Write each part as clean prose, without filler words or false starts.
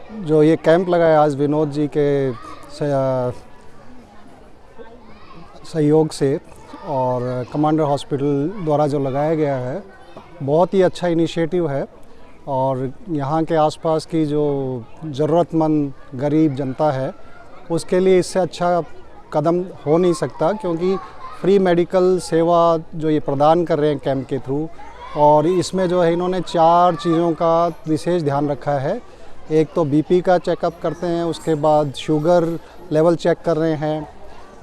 जो ये कैंप लगाया आज विनोद जी के सहयोग से और कमांडर हॉस्पिटल द्वारा जो लगाया गया है, बहुत ही अच्छा इनिशिएटिव है। और यहाँ के आसपास की जो ज़रूरतमंद गरीब जनता है उसके लिए इससे अच्छा कदम हो नहीं सकता, क्योंकि फ्री मेडिकल सेवा जो ये प्रदान कर रहे हैं कैंप के थ्रू। और इसमें जो है इन्होंने 4 चीज़ों का विशेष ध्यान रखा है। एक तो बीपी का चेकअप करते हैं, उसके बाद शुगर लेवल चेक कर रहे हैं,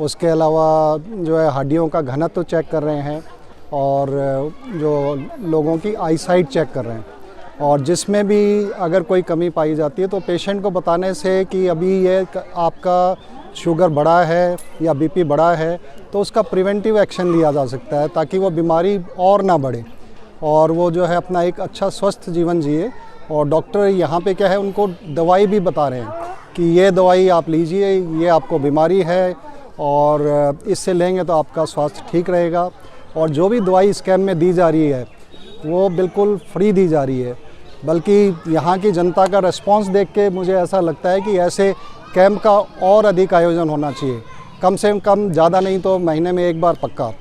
उसके अलावा जो है हड्डियों का घनत्व चेक कर रहे हैं, और जो लोगों की आईसाइट चेक कर रहे हैं। और जिसमें भी अगर कोई कमी पाई जाती है तो पेशेंट को बताने से कि अभी ये आपका शुगर बढ़ा है या बीपी बढ़ा है, तो उसका प्रिवेंटिव एक्शन लिया जा सकता है ताकि वो बीमारी और ना बढ़े और वो जो है अपना एक अच्छा स्वस्थ जीवन जिए। और डॉक्टर यहाँ पे क्या है, उनको दवाई भी बता रहे हैं कि ये दवाई आप लीजिए, ये आपको बीमारी है और इससे लेंगे तो आपका स्वास्थ्य ठीक रहेगा। और जो भी दवाई इस कैंप में दी जा रही है वो बिल्कुल फ्री दी जा रही है। बल्कि यहाँ की जनता का रिस्पांस देख के मुझे ऐसा लगता है कि ऐसे कैंप का और अधिक आयोजन होना चाहिए, कम से कम ज़्यादा नहीं तो महीने में एक बार पक्का।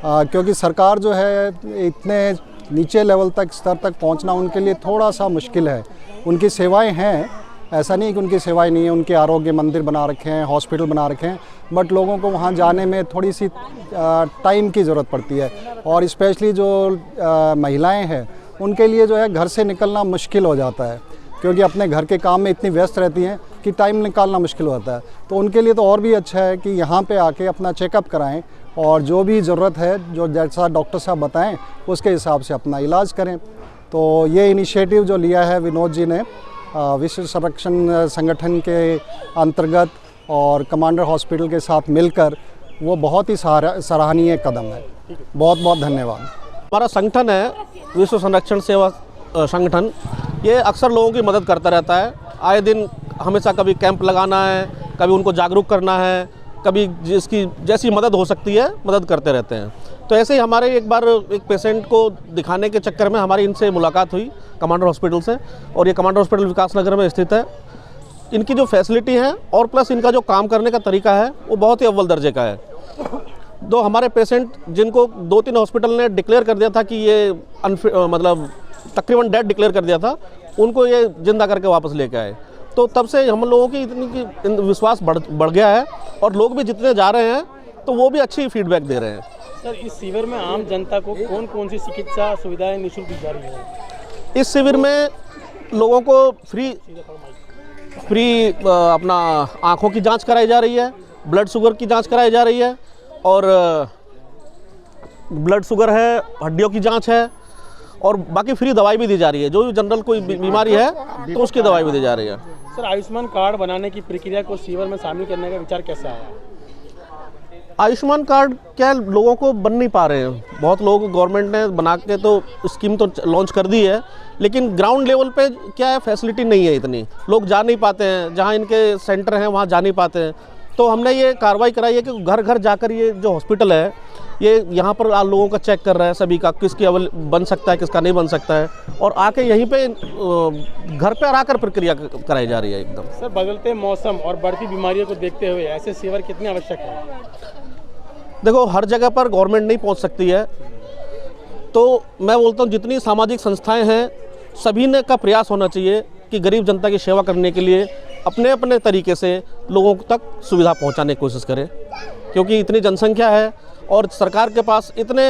क्योंकि सरकार जो है इतने नीचे लेवल तक स्तर तक पहुंचना उनके लिए थोड़ा सा मुश्किल है। उनकी सेवाएं हैं, ऐसा नहीं कि उनकी सेवाएं नहीं है, उनके आरोग्य मंदिर बना रखे हैं, हॉस्पिटल बना रखे हैं, बट लोगों को वहां जाने में थोड़ी सी टाइम की ज़रूरत पड़ती है। और स्पेशली जो महिलाएं हैं उनके लिए जो है घर से निकलना मुश्किल हो जाता है, क्योंकि अपने घर के काम में इतनी व्यस्त रहती हैं कि टाइम निकालना मुश्किल होता है। तो उनके लिए तो और भी अच्छा है कि यहाँ पे आके अपना चेकअप कराएं और जो भी ज़रूरत है, जो जैसा डॉक्टर साहब बताएं उसके हिसाब से अपना इलाज करें। तो ये इनिशिएटिव जो लिया है विनोद जी ने विश्व संरक्षण संगठन के अंतर्गत और कमांडर हॉस्पिटल के साथ मिलकर, वो बहुत ही सराहनीय कदम है। बहुत बहुत धन्यवाद। हमारा संगठन है विश्व संरक्षण सेवा संगठन, ये अक्सर लोगों की मदद करता रहता है। आए दिन हमेशा कभी कैंप लगाना है, कभी उनको जागरूक करना है, कभी जिसकी जैसी मदद हो सकती है मदद करते रहते हैं। तो ऐसे ही हमारे एक बार एक पेशेंट को दिखाने के चक्कर में हमारी इनसे मुलाकात हुई कमांडर हॉस्पिटल से, और ये कमांडर हॉस्पिटल विकास नगर में स्थित है। इनकी जो फैसिलिटी है और प्लस इनका जो काम करने का तरीका है वो बहुत ही अव्वल दर्जे का है। दो हमारे पेशेंट जिनको 2-3 हॉस्पिटल ने डिक्लेयर कर दिया था कि ये मतलब तकरीबन डेड डिक्लेयर कर दिया था, उनको ये जिंदा करके वापस लेके आए। तो तब से हम लोगों की इतनी विश्वास बढ़ गया है, और लोग भी जितने जा रहे हैं तो वो भी अच्छी फीडबैक दे रहे हैं। सर, इस शिविर में आम जनता को कौन कौन सी चिकित्सा सुविधाएं निःशुल्क दी जा रही है? इस शिविर में लोगों को फ्री अपना आँखों की जांच कराई जा रही है, ब्लड शुगर की जांच कराई जा रही है, और ब्लड शुगर है, हड्डियों की जांच है, और बाकी फ्री दवाई भी दी जा रही है। जो भी जनरल कोई बीमारी है तो उसकी दवाई भी दी जा रही है। सर, आयुष्मान कार्ड बनाने की प्रक्रिया को शिविर में शामिल करने का विचार कैसे आया? आयुष्मान कार्ड क्या लोगों को बन नहीं पा रहे हैं। बहुत लोग गवर्नमेंट ने बना के तो स्कीम तो लॉन्च कर दी है, लेकिन ग्राउंड लेवल पे क्या है, फैसिलिटी नहीं है, इतनी लोग जा नहीं पाते हैं, जहाँ इनके सेंटर हैं वहाँ जा नहीं पाते हैं। तो हमने ये कार्रवाई कराई है कि घर घर जाकर ये जो हॉस्पिटल है ये यहाँ पर लोगों का चेक कर रहा है, सभी का किसकी बन सकता है किसका नहीं बन सकता है, और आके यहीं पे घर पर आकर प्रक्रिया कराई जा रही है एकदम। सर, बदलते मौसम और बढ़ती बीमारियों को देखते हुए ऐसे शिविर कितने आवश्यक है? देखो, हर जगह पर गवर्नमेंट नहीं पहुँच सकती है, तो मैं बोलता हूँ जितनी सामाजिक संस्थाएँ हैं सभी ने का प्रयास होना चाहिए कि गरीब जनता की सेवा करने के लिए अपने अपने तरीके से लोगों तक सुविधा पहुंचाने की कोशिश करें, क्योंकि इतनी जनसंख्या है और सरकार के पास इतने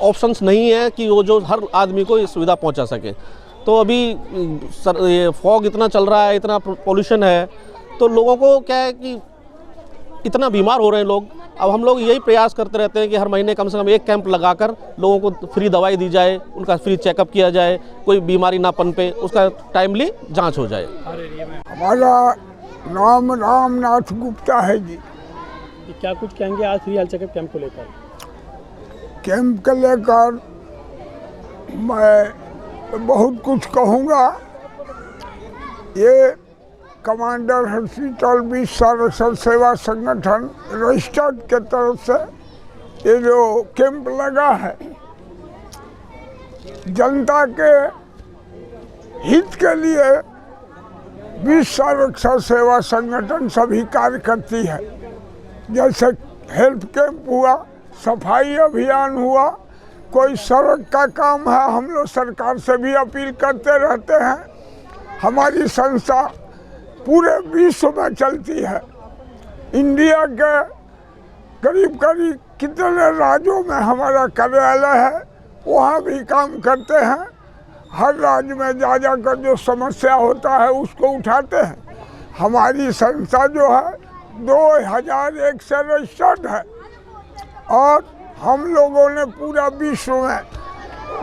ऑप्शंस नहीं है कि वो जो हर आदमी को ये सुविधा पहुंचा सके। तो अभी ये फॉग इतना चल रहा है, इतना पोल्यूशन है, तो लोगों को क्या है कि इतना बीमार हो रहे हैं लोग। अब हम लोग यही प्रयास करते रहते हैं कि हर महीने कम से कम एक कैंप लगाकर लोगों को फ्री दवाई दी जाए, उनका फ्री चेकअप किया जाए, कोई बीमारी ना पनपे, उसका टाइमली जांच हो जाए। हमारा नाम रामनाथ गुप्ता है जी। क्या कुछ कहेंगे आज फ्री हेल्थ चेकअप कैंप को लेकर? कैंप को लेकर मैं बहुत कुछ कहूँगा। ये कमांडर हॉस्पिटल विश्व संरक्षण सेवा संगठन रजिस्टर्ड के तरफ से ये जो कैंप लगा है, जनता के हित के लिए विश्व रक्षा सेवा संगठन सभी कार्य करती है। जैसे हेल्थ कैंप हुआ, सफाई अभियान हुआ, कोई सड़क का काम है, हम लोग सरकार से भी अपील करते रहते हैं। हमारी संस्था पूरे विश्व में चलती है। इंडिया के करीब करीब कितने राज्यों में हमारा कार्यालय है, वहाँ भी काम करते हैं। हर राज्य में जा कर जो समस्या होता है उसको उठाते हैं। हमारी संस्था जो है 2001 से रजिस्टर्ड है और हम लोगों ने पूरा विश्व में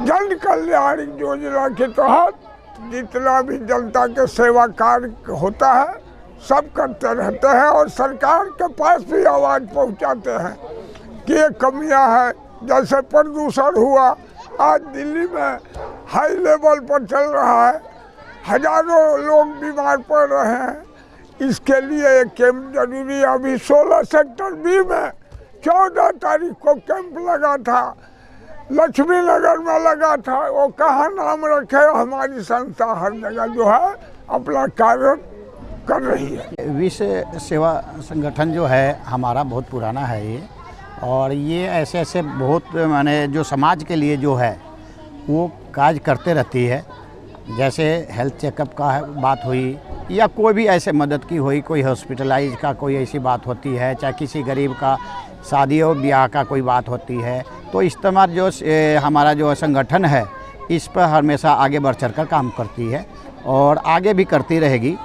जन कल्याण योजना के तहत जितना भी जनता के सेवा कार्य होता है सब करते रहते हैं और सरकार के पास भी आवाज़ पहुंचाते हैं कि ये कमियां हैं। जैसे प्रदूषण हुआ, आज दिल्ली में हाई लेवल पर चल रहा है, हजारों लोग बीमार पड़ रहे हैं। इसके लिए एक कैंप जरूरी है। अभी 16 सेक्टर बी में 14 तारीख को कैंप लगा था, लक्ष्मी नगर में लगा था। वो कहाँ नाम रखे, हमारी संस्था हर जगह जो है अपना कार्य कर रही है। विश्व सेवा संगठन जो है हमारा बहुत पुराना है ये, और ये ऐसे ऐसे बहुत माने जो समाज के लिए जो है वो कार्य करते रहती है। जैसे हेल्थ चेकअप का बात हुई या कोई भी ऐसे मदद की हुई, कोई हॉस्पिटलाइज का कोई ऐसी बात होती है, चाहे किसी गरीब का शादी और ब्याह का कोई बात होती है, तो इस तरह जो हमारा जो संगठन है इस पर हमेशा आगे बढ़ चढ़ कर काम करती है और आगे भी करती रहेगी।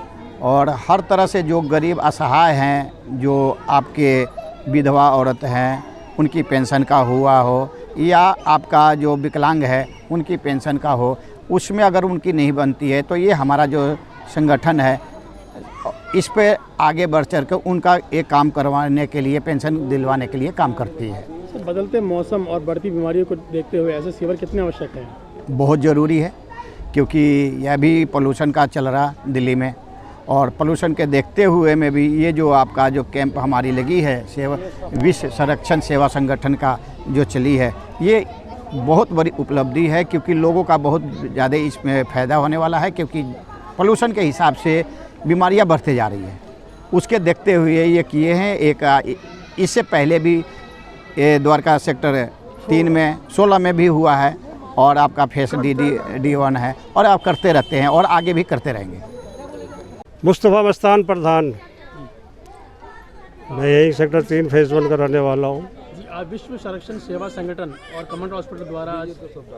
और हर तरह से जो गरीब असहाय हैं, जो आपके विधवा औरत हैं, उनकी पेंशन का हुआ हो या आपका जो विकलांग है उनकी पेंशन का हो, उसमें अगर उनकी नहीं बनती है तो ये हमारा जो संगठन है इस पे आगे बढ़ चढ़ कर उनका एक काम करवाने के लिए, पेंशन दिलवाने के लिए काम करती है। बदलते मौसम और बढ़ती बीमारियों को देखते हुए ऐसे शिविर कितने आवश्यक हैं? बहुत ज़रूरी है, क्योंकि यह भी पोल्यूशन का चल रहा दिल्ली में, और पोल्यूशन के देखते हुए में भी ये जो आपका जो कैंप हमारी लगी है सेवा विश्व संरक्षण सेवा संगठन का जो चली है, ये बहुत बड़ी उपलब्धि है, क्योंकि लोगों का बहुत ज़्यादा इसमें फ़ायदा होने वाला है। क्योंकि पोल्यूशन के हिसाब से बीमारियां बढ़ते जा रही हैं, उसके देखते हुए ये किए हैं। एक इससे पहले भी द्वारका सेक्टर 3 में 16 में भी हुआ है, और आपका फेस D1 है, और आप करते रहते हैं और आगे भी करते रहेंगे। मुस्तफ़ा मस्तान प्रधान, मैं यही सेक्टर 3 फेज 1 का रहने वाला हूँ। जी, आज विश्व संरक्षण सेवा संगठन और कमांडर हॉस्पिटल द्वारा आज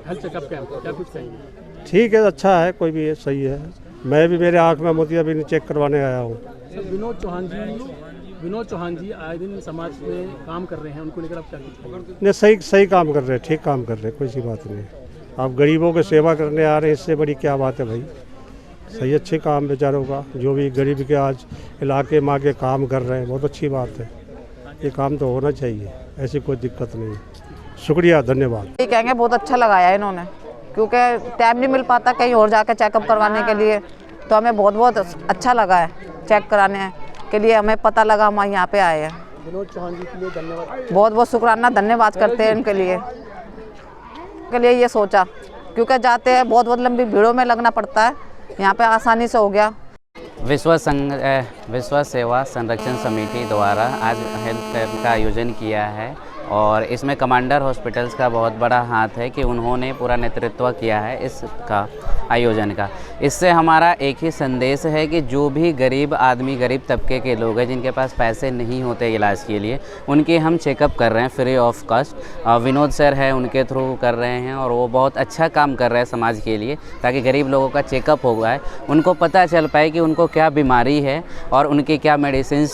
हेल्थ चेकअप कैंप, क्या कुछ कहेंगे? ठीक है, अच्छा है, कोई भी है, सही है। मैं भी मेरे आँख में मोतियाबिंद चेक करवाने आया हूँ। विनोद चौहान जी आए दिन समाज में काम कर रहे हैं, उनको लेकर आप क्या कुछ कहेंगे? नहीं, सही काम कर रहे हैं, ठीक काम कर रहे हैं, कोई सी बात नहीं। आप गरीबों की सेवा करने आ रहे हैं, इससे बड़ी क्या बात है भाई। सही, अच्छे काम बेचारों का, जो भी गरीब के आज इलाके में आके काम कर रहे हैं, बहुत अच्छी बात है। ये काम तो होना चाहिए, ऐसी कोई दिक्कत नहीं है। शुक्रिया, धन्यवाद। ये कहेंगे बहुत अच्छा लगाया है इन्होंने, क्योंकि टाइम नहीं मिल पाता कहीं और जाकर चेकअप करवाने के लिए, तो हमें बहुत अच्छा लगा है। चेक कराने के लिए हमें पता लगा, हम यहाँ पे आए हैं। विनोद चौहान जी के लिए धन्यवाद, बहुत शुक्राना, धन्यवाद करते हैं इनके लिए ये सोचा, क्योंकि जाते हैं बहुत लंबी भीड़ों में लगना पड़ता है, यहाँ पे आसानी से हो गया। विश्व सेवा संरक्षण समिति द्वारा आज हेल्थ कैंप का आयोजन किया है, और इसमें कमांडर हॉस्पिटल्स का बहुत बड़ा हाथ है कि उन्होंने पूरा नेतृत्व किया है इसका आयोजन का। इससे हमारा एक ही संदेश है कि जो भी गरीब आदमी, गरीब तबके के लोग हैं जिनके पास पैसे नहीं होते इलाज के लिए, उनके हम चेकअप कर रहे हैं free of cost. Vinod sir है, उनके थ्रू कर रहे हैं, और वो बहुत अच्छा काम कर रहे हैं समाज के लिए, ताकि गरीब लोगों का चेकअप हो जाए, उनको पता चल पाए कि उनको क्या बीमारी है और उनकी क्या मेडिसिन